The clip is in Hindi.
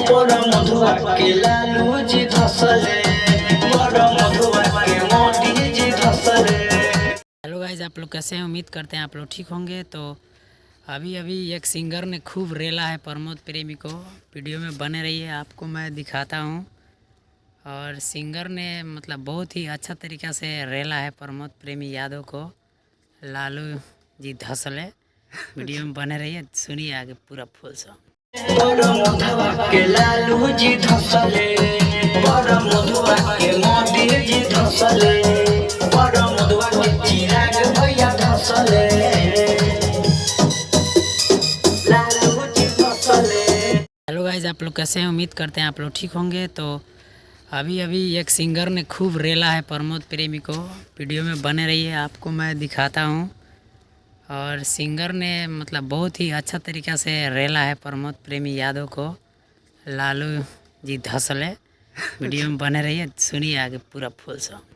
बड़ मधुआ के लालू जी धसले, बड़ मधुआ के मोदी जी धसले। हेलो गाइज, आप लोग कैसे हैं? उम्मीद करते हैं आप लोग ठीक होंगे। तो अभी एक सिंगर ने खूब रेला है प्रमोद प्रेमी को। वीडियो में बने रहिए, आपको मैं दिखाता हूं। और सिंगर ने मतलब बहुत ही अच्छा तरीक़ा से रेला है प्रमोद प्रेमी यादव को, लालू जी धसले। वीडियो में बने रहिए, सुनिए आगे पूरा फुल सॉन्ग। बड़ मधुआ के लालू जी धसले, बड़ मधुआ के मोदी जी धसले, बड़ मधुआ के चिराग भैया धसले, लालू जी धसले। हेलो गाइज, आप लोग कैसे हैं? उम्मीद करते हैं आप लोग ठीक होंगे। तो अभी एक सिंगर ने खूब रेला है प्रमोद प्रेमी को। वीडियो में बने रहिए, आपको मैं दिखाता हूं। और सिंगर ने मतलब बहुत ही अच्छा तरीक़ा से रेला है प्रमोद प्रेमी यादव को, लालू जी धसले। वीडियो में बने रहिए, सुनिए आगे पूरा फुल सॉन्ग।